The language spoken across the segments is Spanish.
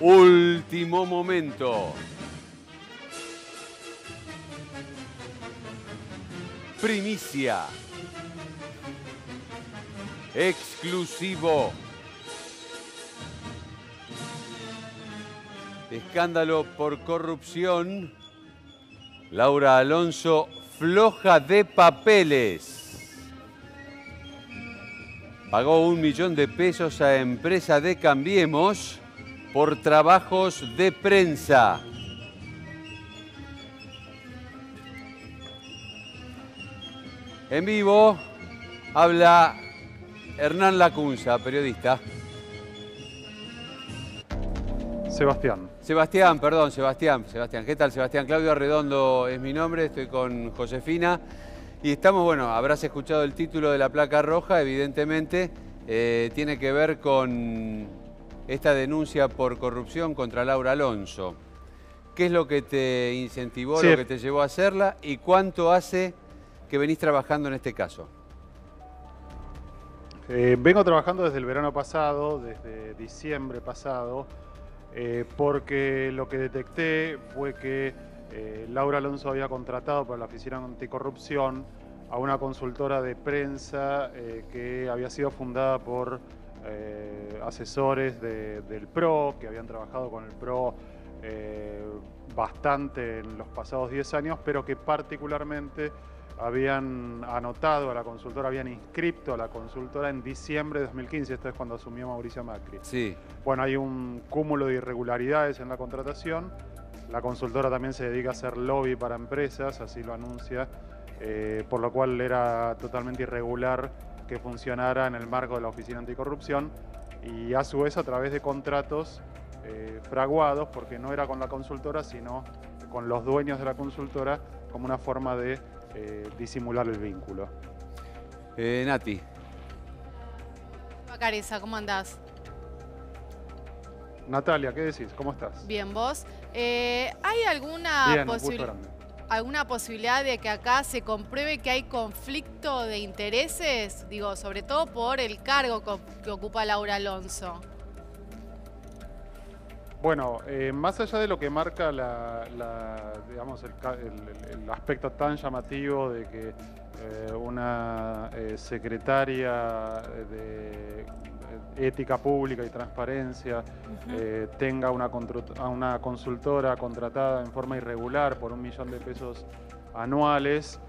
Último momento. Primicia. Exclusivo. Escándalo por corrupción. Laura Alonso floja de papeles. Pagó 1 millón de pesos a empresa de Cambiemos por trabajos de prensa. En vivo habla Hernán Lacunza, periodista. Sebastián. Sebastián. ¿Qué tal, Sebastián? Claudio Arredondo es mi nombre, estoy con Josefina. Y estamos, bueno, habrás escuchado el título de la placa roja, evidentemente. Tiene que ver con esta denuncia por corrupción contra Laura Alonso. ¿Qué es lo que te incentivó, lo que te llevó a hacerla? ¿Y cuánto hace que venís trabajando en este caso? Vengo trabajando desde el verano pasado, desde diciembre pasado, porque lo que detecté fue que Laura Alonso había contratado por la Oficina Anticorrupción a una consultora de prensa que había sido fundada por asesores del PRO, que habían trabajado con el PRO bastante en los pasados 10 años, pero que particularmente habían anotado a la consultora, habían inscrito a la consultora en diciembre de 2015, esto es cuando asumió Mauricio Macri. Sí. Bueno, hay un cúmulo de irregularidades en la contratación. La consultora también se dedica a hacer lobby para empresas, así lo anuncia, por lo cual era totalmente irregular que funcionara en el marco de la Oficina Anticorrupción y a su vez a través de contratos fraguados, porque no era con la consultora, sino con los dueños de la consultora, como una forma de disimular el vínculo. Nati. Careza, ¿cómo andás? Natalia, ¿qué decís? ¿Cómo estás? Bien, ¿vos? ¿Hay alguna posibilidad de que acá se compruebe que hay conflicto de intereses? Digo, sobre todo por el cargo que ocupa Laura Alonso. Bueno, más allá de lo que marca digamos, el aspecto tan llamativo de que una secretaria de Ética Pública y Transparencia tenga una consultora contratada en forma irregular por 1 millón de pesos anuales,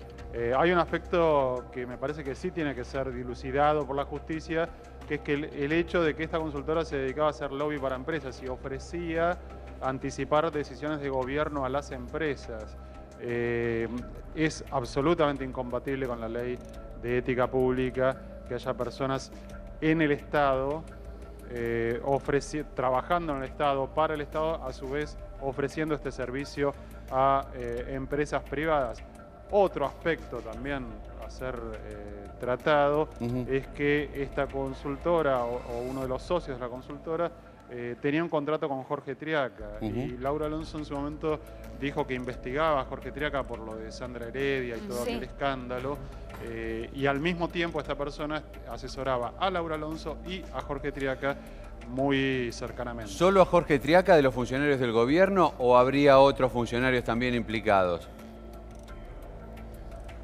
hay un aspecto que me parece que sí tiene que ser dilucidado por la justicia, que es que el hecho de que esta consultora se dedicaba a hacer lobby para empresas y ofrecía anticipar decisiones de gobierno a las empresas, es absolutamente incompatible con la ley de ética pública que haya personas en el Estado, trabajando en el Estado, para el Estado, a su vez ofreciendo este servicio a empresas privadas. Otro aspecto también a ser tratado es que esta consultora o uno de los socios de la consultora tenía un contrato con Jorge Triaca y Laura Alonso en su momento dijo que investigaba a Jorge Triaca por lo de Sandra Heredia y todo aquel escándalo y al mismo tiempo esta persona asesoraba a Laura Alonso y a Jorge Triaca muy cercanamente. ¿Solo a Jorge Triaca de los funcionarios del gobierno o habría otros funcionarios también implicados?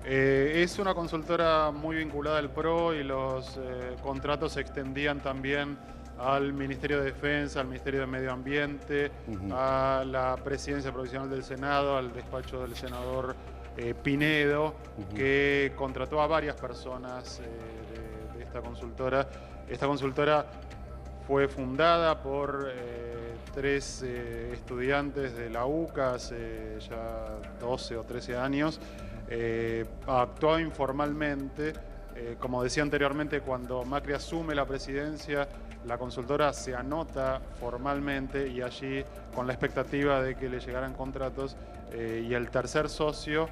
Es una consultora muy vinculada al PRO y los contratos se extendían también al Ministerio de Defensa, al Ministerio de Medio Ambiente, a la Presidencia Provisional del Senado, al despacho del senador Pinedo, que contrató a varias personas de esta consultora. Esta consultora fue fundada por 3 estudiantes de la UCA hace ya 12 o 13 años. Actuaba informalmente, como decía anteriormente, cuando Macri asume la presidencia, la consultora se anota formalmente y allí con la expectativa de que le llegaran contratos y el tercer socio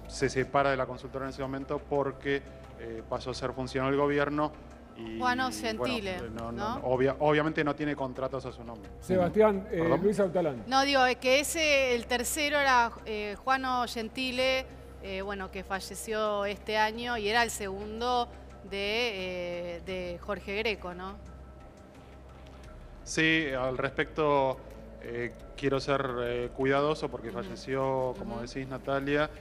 se separa de la consultora en ese momento porque pasó a ser funcionario del gobierno. Juano Gentile, bueno, ¿no? Obviamente no tiene contratos a su nombre. Sebastián, Luis Autalán. No, digo, que el tercero era Juano Gentile, bueno, que falleció este año y era el segundo de Jorge Greco, ¿no? Sí, al respecto quiero ser cuidadoso porque falleció, como decís, Natalia.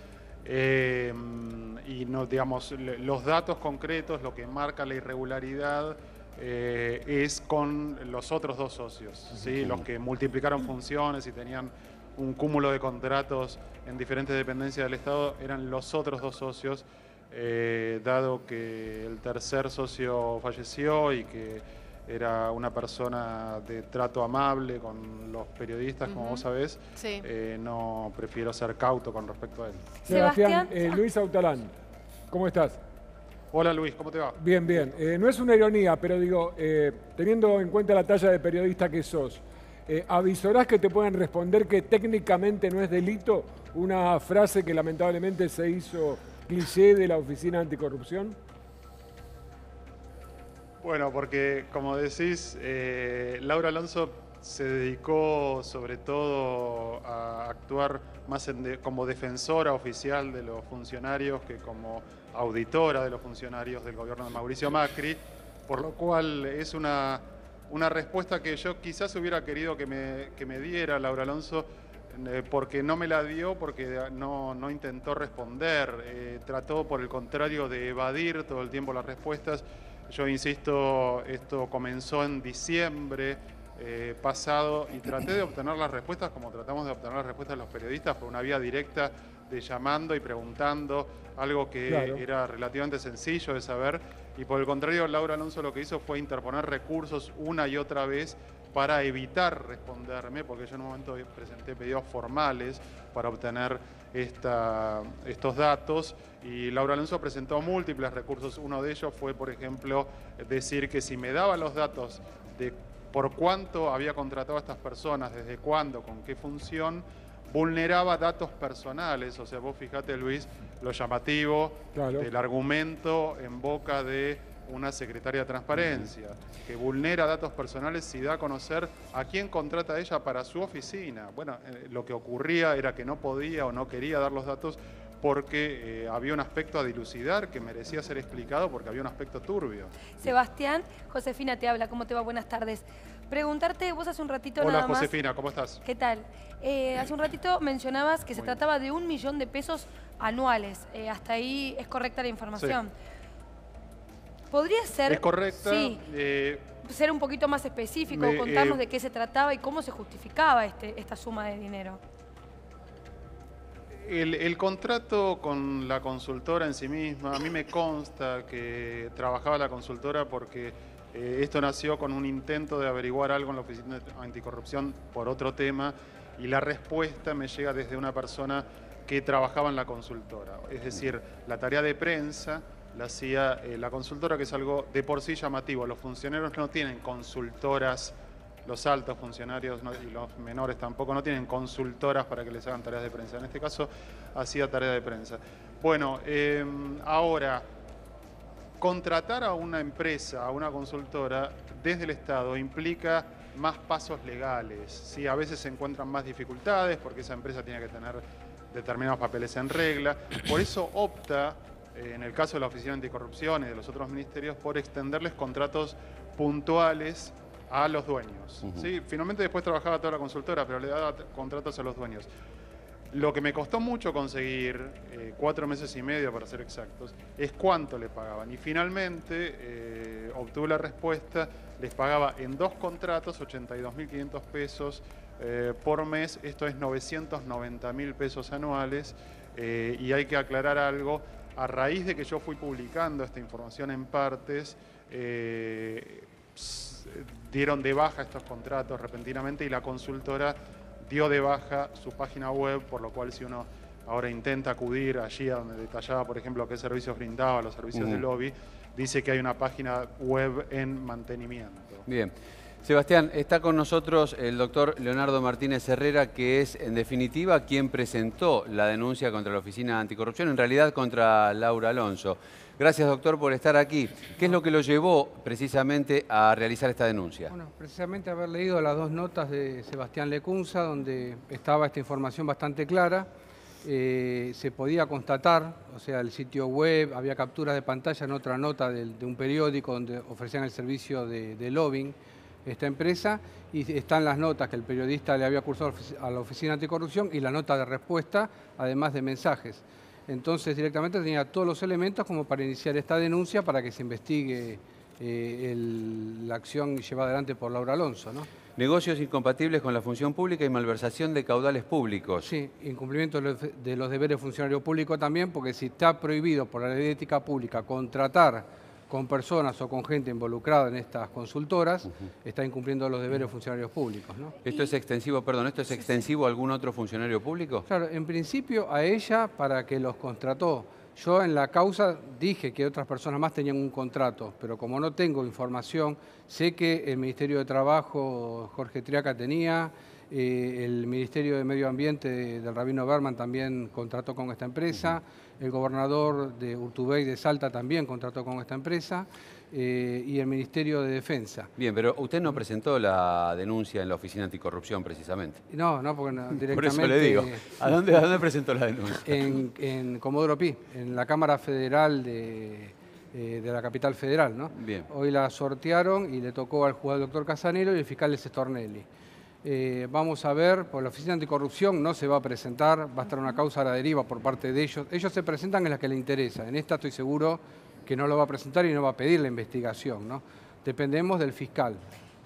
Y no, digamos, los datos concretos, lo que marca la irregularidad es con los otros dos socios, ¿sí? Los que multiplicaron funciones y tenían un cúmulo de contratos en diferentes dependencias del Estado, eran los otros dos socios, dado que el tercer socio falleció y que era una persona de trato amable con los periodistas, como vos sabés. Sí. No, prefiero ser cauto con respecto a él. Sebastián, Luis Autalán, ¿cómo estás? Hola Luis, ¿cómo te va? Bien, bien. No es una ironía, pero digo, teniendo en cuenta la talla de periodista que sos, ¿avisorás que te pueden responder que técnicamente no es delito una frase que lamentablemente se hizo cliché de la Oficina Anticorrupción? Bueno, porque como decís, Laura Alonso se dedicó sobre todo a actuar más como defensora oficial de los funcionarios que como auditora de los funcionarios del gobierno de Mauricio Macri, por lo cual es una respuesta que yo quizás hubiera querido que me diera Laura Alonso, porque no me la dio, porque no intentó responder, trató por el contrario de evadir todo el tiempo las respuestas. Yo insisto, esto comenzó en diciembre pasado y traté de obtener las respuestas como tratamos de obtener las respuestas de los periodistas por una vía directa de llamando y preguntando, algo que era relativamente sencillo de saber. Y por el contrario, Laura Alonso lo que hizo fue interponer recursos una y otra vez para evitar responderme, porque yo en un momento presenté pedidos formales para obtener estos datos y Laura Alonso presentó múltiples recursos. Uno de ellos fue, por ejemplo, decir que si me daba los datos de por cuánto había contratado a estas personas, desde cuándo, con qué función, vulneraba datos personales. O sea, vos fijate, Luis, lo llamativo del argumento en boca de una secretaria de Transparencia, que vulnera datos personales si da a conocer a quién contrata ella para su oficina. Bueno, lo que ocurría era que no podía o no quería dar los datos porque había un aspecto a dilucidar que merecía ser explicado porque había un aspecto turbio. Sebastián, Josefina te habla, ¿cómo te va? Buenas tardes. Preguntarte, vos hace un ratito Hola, nada más... Hola Josefina, ¿cómo estás? ¿Qué tal? Hace un ratito mencionabas que se trataba de 1 millón de pesos anuales. Hasta ahí es correcta la información. Sí. ¿Podría ser? Es correcta. Sí. Ser un poquito más específico, contarnos de qué se trataba y cómo se justificaba esta suma de dinero. El contrato con la consultora en sí misma, a mí me consta que trabajaba la consultora porque esto nació con un intento de averiguar algo en la Oficina Anticorrupción por otro tema y la respuesta me llega desde una persona que trabajaba en la consultora. Es decir, la tarea de prensa la hacía la consultora, que es algo de por sí llamativo. Los funcionarios no tienen consultoras, los altos funcionarios y los menores tampoco no tienen consultoras para que les hagan tareas de prensa. En este caso, hacía tarea de prensa. Bueno, ahora, contratar a una empresa, a una consultora, desde el Estado implica más pasos legales, ¿sí? A veces se encuentran más dificultades porque esa empresa tiene que tener determinados papeles en regla. Por eso opta, en el caso de la Oficina Anticorrupción y de los otros ministerios, por extenderles contratos puntuales a los dueños. ¿Sí? Finalmente después trabajaba toda la consultora, pero le daba contratos a los dueños. Lo que me costó mucho conseguir, 4 meses y medio para ser exactos, es cuánto le pagaban. Y finalmente obtuve la respuesta, les pagaba en 2 contratos 82.500 pesos por mes, esto es 990.000 pesos anuales. Y hay que aclarar algo, a raíz de que yo fui publicando esta información en partes, dieron de baja estos contratos repentinamente y la consultora dio de baja su página web, por lo cual si uno ahora intenta acudir allí a donde detallaba, por ejemplo, qué servicios brindaba, los servicios de lobby, dice que hay una página web en mantenimiento. Bien. Sebastián, está con nosotros el doctor Leonardo Martínez Herrera, que es, en definitiva, quien presentó la denuncia contra la Oficina Anticorrupción, en realidad contra Laura Alonso. Gracias, doctor, por estar aquí. ¿Qué es lo que lo llevó precisamente a realizar esta denuncia? Bueno, precisamente haber leído las 2 notas de Sebastián Lecunza, donde estaba esta información bastante clara. Se podía constatar, o sea, el sitio web, había capturas de pantalla en otra nota de un periódico donde ofrecían el servicio de lobbying. esta empresa, y están las notas que el periodista le había cursado a la Oficina Anticorrupción y la nota de respuesta, además de mensajes. Entonces directamente tenía todos los elementos como para iniciar esta denuncia para que se investigue la acción llevada adelante por Laura Alonso, ¿no? Negocios incompatibles con la función pública y malversación de caudales públicos. Sí, incumplimiento de los deberes de funcionario público también, porque si está prohibido por la ley de ética pública contratar con personas o con gente involucrada en estas consultoras, está incumpliendo los deberes de funcionarios públicos, ¿no? ¿Esto es extensivo, perdón, esto es extensivo a algún otro funcionario público? Claro, en principio a ella para que los contrató. Yo en la causa dije que otras personas más tenían un contrato, pero como no tengo información, sé que el Ministerio de Trabajo, Jorge Triaca tenía, el Ministerio de Medio Ambiente del Rabino Berman también contrató con esta empresa, el gobernador de Urtubey de Salta también contrató con esta empresa, y el Ministerio de Defensa. Bien, pero usted no presentó la denuncia en la Oficina Anticorrupción precisamente. No, porque no, directamente... Por eso le digo, ¿a dónde presentó la denuncia? En Comodoro Pi, en la Cámara Federal de la capital federal, ¿no? Bien. Hoy la sortearon y le tocó al juez doctor Casanelo y el fiscal de Stornelli. Vamos a ver, por la Oficina Anticorrupción no se va a presentar, va a estar una causa a la deriva por parte de ellos. Ellos se presentan en las que les interesa. En esta estoy seguro que no lo va a presentar y no va a pedir la investigación, ¿no? Dependemos del fiscal.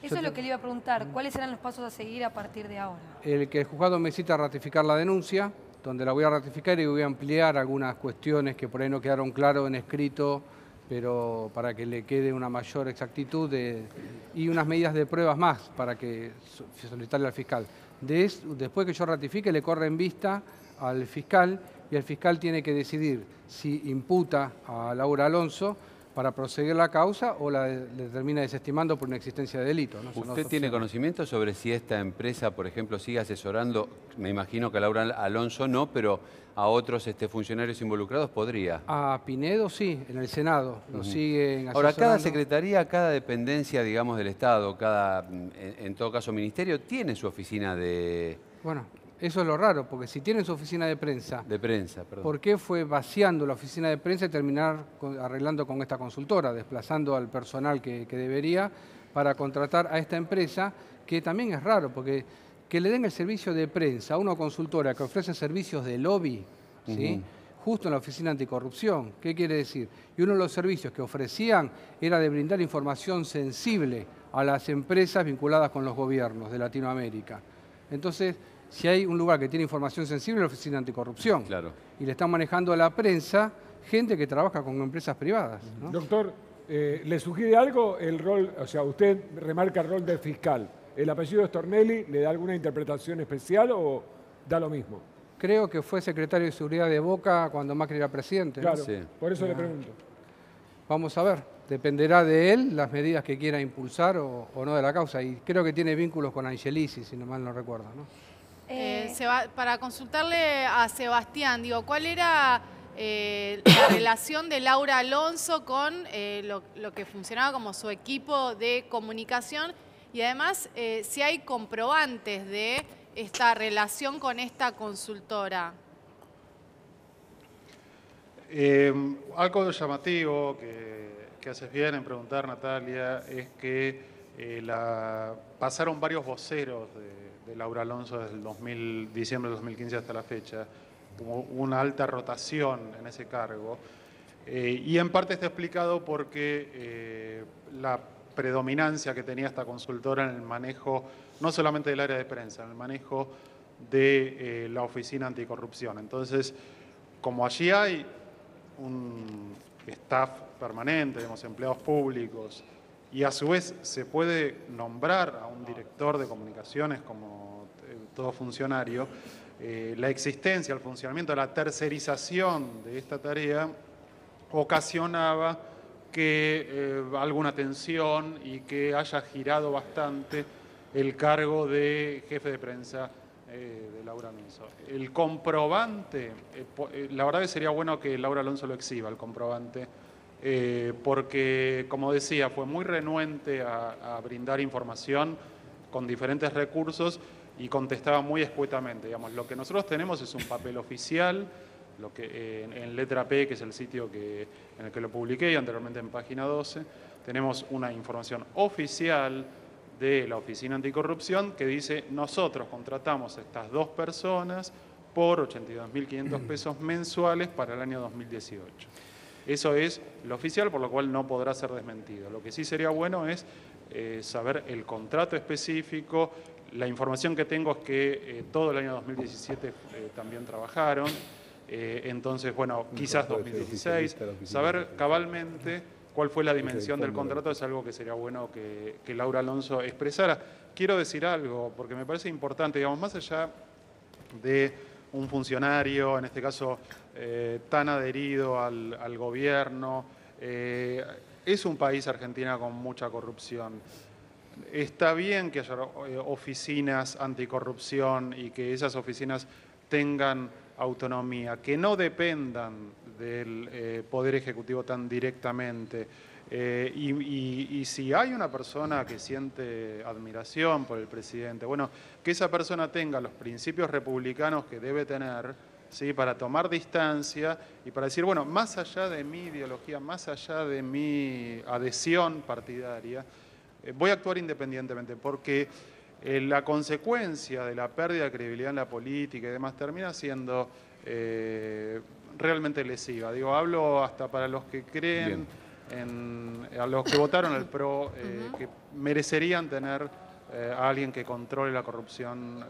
Eso es lo que le iba a preguntar. ¿Cuáles serán los pasos a seguir a partir de ahora? El juzgado me cita a ratificar la denuncia, donde la voy a ratificar y voy a ampliar algunas cuestiones que por ahí no quedaron claras en escrito, pero para que le quede una mayor exactitud y unas medidas de pruebas más para que solicitarle al fiscal. Después que yo ratifique, le corre en vista al fiscal y el fiscal tiene que decidir si imputa a Laura Alonso para proseguir la causa o le termina desestimando por inexistencia de delito, ¿no? ¿Usted tiene conocimiento sobre si esta empresa, por ejemplo, sigue asesorando, me imagino que a Laura Alonso no, pero a otros funcionarios involucrados podría? A Pinedo sí, en el Senado, lo siguen asesorando. Ahora, cada secretaría, cada dependencia, digamos, del Estado, en todo caso, ministerio, tiene su oficina de... Bueno, eso es lo raro, porque si tienen su oficina de prensa... De prensa, perdón. ¿Por qué fue vaciando la oficina de prensa y terminar arreglando con esta consultora, desplazando al personal que debería para contratar a esta empresa, que también es raro, porque que le den el servicio de prensa a una consultora que ofrece servicios de lobby, ¿sí? Justo en la Oficina Anticorrupción? ¿Qué quiere decir? Y uno de los servicios que ofrecían era de brindar información sensible a las empresas vinculadas con los gobiernos de Latinoamérica. Entonces, si hay un lugar que tiene información sensible, es la Oficina Anticorrupción. Claro. Y le están manejando a la prensa gente que trabaja con empresas privadas, ¿no? Doctor, ¿le sugiere algo el rol, o sea, usted remarca el rol del fiscal? ¿El apellido Stornelli le da alguna interpretación especial o da lo mismo? Creo que fue secretario de Seguridad de Boca cuando Macri era presidente, ¿no? Claro, sí. Por eso le pregunto. Vamos a ver, dependerá de él las medidas que quiera impulsar o no de la causa. Y creo que tiene vínculos con Angelisi, si no mal no recuerdo, ¿no? Para consultarle a Sebastián, digo, ¿cuál era la relación de Laura Alonso con lo que funcionaba como su equipo de comunicación? Y además, si hay comprobantes de esta relación con esta consultora. Algo llamativo que haces bien en preguntar, Natalia, es que pasaron varios voceros de Laura Alonso desde el diciembre de 2015 hasta la fecha, como una alta rotación en ese cargo, y en parte está explicado porque la predominancia que tenía esta consultora en el manejo, no solamente del área de prensa, en el manejo de la Oficina Anticorrupción. Entonces, como allí hay un staff permanente, digamos, empleados públicos, y a su vez se puede nombrar a un director de comunicaciones como todo funcionario, la existencia, el funcionamiento, la tercerización de esta tarea ocasionaba que alguna tensión y que haya girado bastante el cargo de jefe de prensa de Laura Alonso. El comprobante, la verdad que sería bueno que Laura Alonso lo exhiba, el comprobante, porque, como decía, fue muy renuente a brindar información con diferentes recursos y contestaba muy escuetamente. Digamos, lo que nosotros tenemos es un papel oficial, lo que en Letra P, que es el sitio en el que lo publiqué, y anteriormente en Página 12, tenemos una información oficial de la Oficina Anticorrupción que dice: nosotros contratamos a estas 2 personas por 82.500 pesos mensuales para el año 2018. Eso es lo oficial, por lo cual no podrá ser desmentido. Lo que sí sería bueno es saber el contrato específico. La información que tengo es que todo el año 2017 también trabajaron. Entonces, bueno, quizás 2016. Saber cabalmente cuál fue la dimensión del contrato es algo que sería bueno que Laura Alonso expresara. Quiero decir algo, porque me parece importante, digamos, más allá de un funcionario, en este caso tan adherido al gobierno, es un país, Argentina, con mucha corrupción. Está bien que haya oficinas anticorrupción y que esas oficinas tengan autonomía, que no dependan del Poder Ejecutivo tan directamente. Y si hay una persona que siente admiración por el presidente, bueno, que esa persona tenga los principios republicanos que debe tener, ¿sí?, para tomar distancia y para decir, bueno, más allá de mi ideología, más allá de mi adhesión partidaria, voy a actuar independientemente, porque la consecuencia de la pérdida de credibilidad en la política y demás termina siendo realmente lesiva. Digo, hablo hasta para los que creen, a los que votaron al PRO, que merecerían tener a alguien que controle la corrupción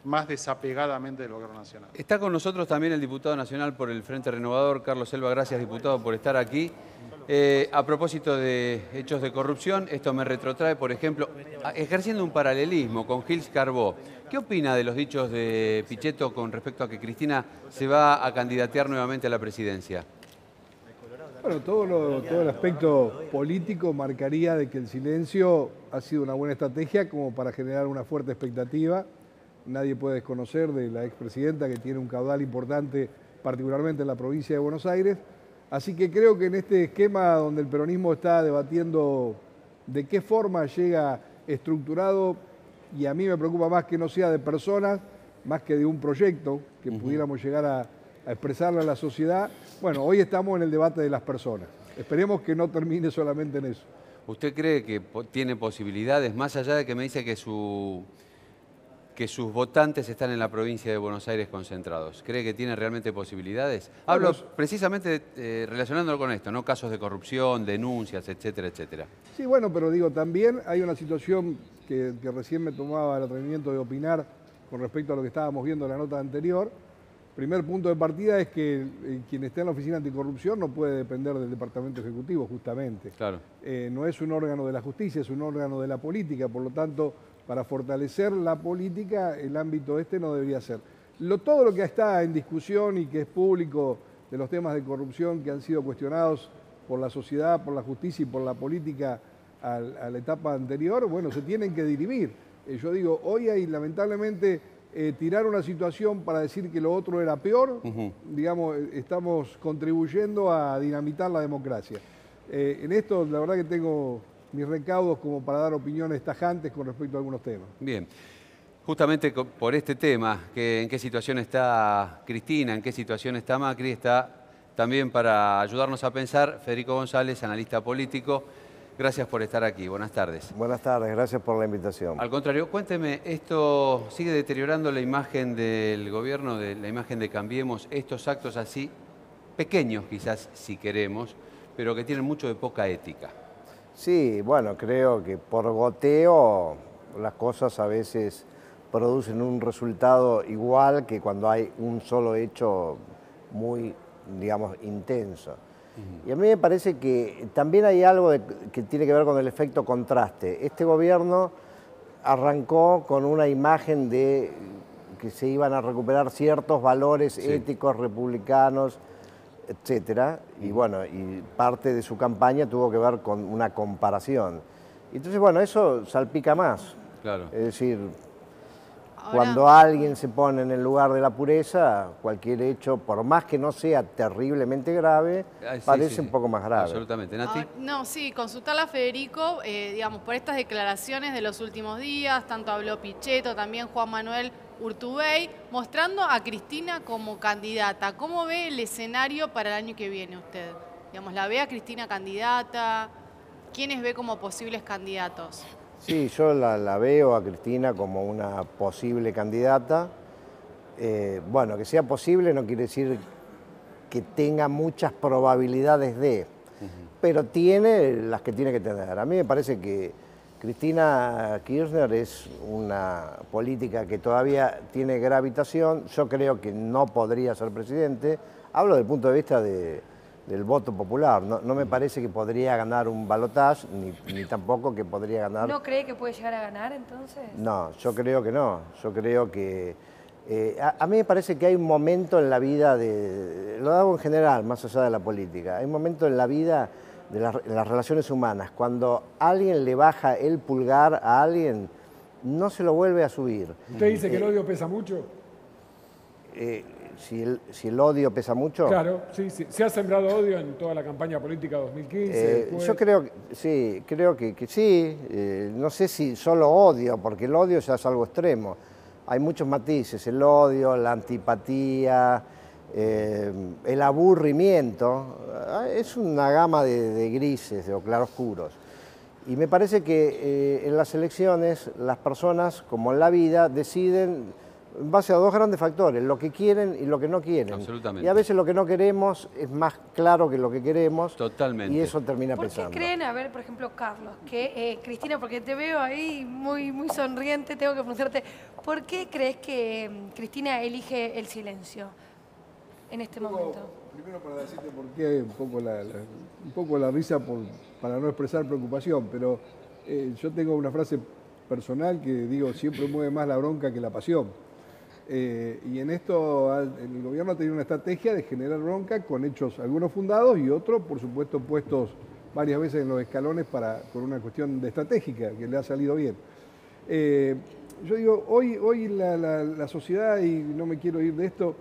más desapegadamente del gobierno nacional. Está con nosotros también el diputado nacional por el Frente Renovador, Carlos Elba. Gracias, diputado, por estar aquí. A propósito de hechos de corrupción, esto me retrotrae, por ejemplo, ejerciendo un paralelismo con Gils Carbó. ¿Qué opina de los dichos de Pichetto con respecto a que Cristina se va a candidatear nuevamente a la presidencia? Bueno, todo el aspecto político marcaría de que el silencio ha sido una buena estrategia como para generar una fuerte expectativa. Nadie puede desconocer de la expresidenta que tiene un caudal importante, particularmente en la provincia de Buenos Aires. Así que creo que en este esquema donde el peronismo está debatiendo de qué forma llega estructurado, y a mí me preocupa más que no sea de personas, más que de un proyecto que pudiéramos llegar a expresarlo a la sociedad. Bueno, hoy estamos en el debate de las personas. Esperemos que no termine solamente en eso. ¿Usted cree que tiene posibilidades, más allá de que me dice que sus votantes están en la provincia de Buenos Aires concentrados? ¿Cree que tiene realmente posibilidades? Hablo precisamente relacionándolo con esto, ¿no? Casos de corrupción, denuncias, etcétera, etcétera. Sí, bueno, pero digo, también hay una situación que recién me tomaba el atrevimiento de opinar con respecto a lo que estábamos viendo en la nota anterior. Primer punto de partida es que quien esté en la Oficina Anticorrupción no puede depender del Departamento Ejecutivo, justamente. Claro. No es un órgano de la justicia, es un órgano de la política, por lo tanto, para fortalecer la política, el ámbito este no debería ser. Todo lo que está en discusión y que es público de los temas de corrupción que han sido cuestionados por la sociedad, por la justicia y por la política a la etapa anterior, bueno, se tienen que dirimir. Yo digo, hoy hay lamentablemente tirar una situación para decir que lo otro era peor, digamos, estamos contribuyendo a dinamitar la democracia. En esto, la verdad que tengo mis recaudos como para dar opiniones tajantes con respecto a algunos temas. Bien. Justamente por este tema, en qué situación está Cristina, en qué situación está Macri, está también para ayudarnos a pensar Federico González, analista político. Gracias por estar aquí. Buenas tardes. Buenas tardes, gracias por la invitación. Al contrario, cuénteme, ¿esto sigue deteriorando la imagen del gobierno, la imagen de Cambiemos, estos actos así, pequeños quizás si queremos, pero que tienen mucho de poca ética? Sí, bueno, creo que por goteo las cosas a veces producen un resultado igual que cuando hay un solo hecho muy, digamos, intenso. Y a mí me parece que también hay algo que tiene que ver con el efecto contraste. Este gobierno arrancó con una imagen de que se iban a recuperar ciertos valores éticos, republicanos, etcétera, y bueno, y parte de su campaña tuvo que ver con una comparación. Entonces, bueno, eso salpica más. Claro. Es decir, cuando alguien se pone en el lugar de la pureza, cualquier hecho, por más que no sea terriblemente grave, parece un poco más grave. Absolutamente. ¿Nati? No, sí, consultarla a Federico, digamos, por estas declaraciones de los últimos días, tanto habló Pichetto, también Juan Manuel Urtubey, mostrando a Cristina como candidata. ¿Cómo ve el escenario para el año que viene usted? Digamos, ¿la ve a Cristina candidata? ¿Quiénes ve como posibles candidatos? Sí, yo la veo a Cristina como una posible candidata. Bueno, que sea posible no quiere decir que tenga muchas probabilidades de, pero tiene las que tiene que tener. A mí me parece que Cristina Kirchner es una política que todavía tiene gravitación. Yo creo que no podría ser presidente. Hablo desde el punto de vista del voto popular. No me parece que podría ganar un balotaje, ni tampoco que podría ganar... ¿No cree que puede llegar a ganar entonces? No, yo creo que no. Yo creo que... a mí me parece que hay un momento en la vida, lo hago en general, más allá de la política, hay un momento en la vida de las relaciones humanas, cuando alguien le baja el pulgar a alguien, no se lo vuelve a subir. ¿Usted dice que el odio pesa mucho? Si el odio pesa mucho... Claro, sí, sí. Se ha sembrado odio en toda la campaña política 2015. Yo creo que sí. No sé si solo odio, porque el odio ya es algo extremo. Hay muchos matices, el odio, la antipatía, el aburrimiento. Es una gama de grises, de claroscuros. Y me parece que en las elecciones las personas, como en la vida, deciden en base a dos grandes factores, lo que quieren y lo que no quieren. Absolutamente. Y a veces lo que no queremos es más claro que lo que queremos. Totalmente. Y eso termina ¿Por pesando. qué creen, a ver, por ejemplo, Carlos, que Cristina, porque te veo ahí muy sonriente, tengo que preguntarte, ¿por qué crees que Cristina elige el silencio en este momento? Primero para decirte por qué un poco la risa para no expresar preocupación, pero yo tengo una frase personal que digo, siempre mueve más la bronca que la pasión. Y en esto el gobierno ha tenido una estrategia de generar bronca con hechos algunos fundados y otros, por supuesto, puestos varias veces en los escalones por una cuestión de estratégica que le ha salido bien. Yo digo, hoy la sociedad, y no me quiero ir de esto,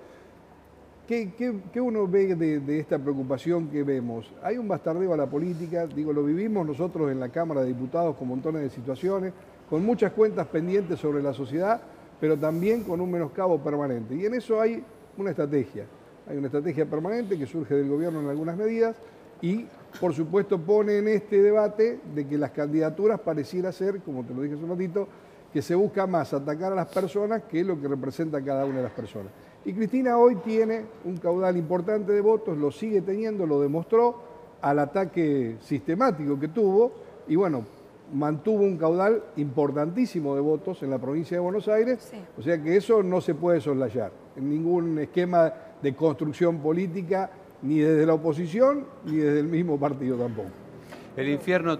¿qué uno ve de esta preocupación que vemos? Hay un bastardeo a la política, digo, lo vivimos nosotros en la Cámara de Diputados con montones de situaciones, con muchas cuentas pendientes sobre la sociedad, pero también con un menoscabo permanente. Y en eso hay una estrategia. Hay una estrategia permanente que surge del gobierno en algunas medidas y, por supuesto, pone en este debate de que las candidaturas pareciera ser, como te lo dije hace un ratito, que se busca más atacar a las personas que lo que representa cada una de las personas. Y Cristina hoy tiene un caudal importante de votos, lo sigue teniendo, lo demostró al ataque sistemático que tuvo y bueno, mantuvo un caudal importantísimo de votos en la provincia de Buenos Aires, sí. O sea que eso no se puede soslayar en ningún esquema de construcción política, ni desde la oposición, ni desde el mismo partido tampoco. El infierno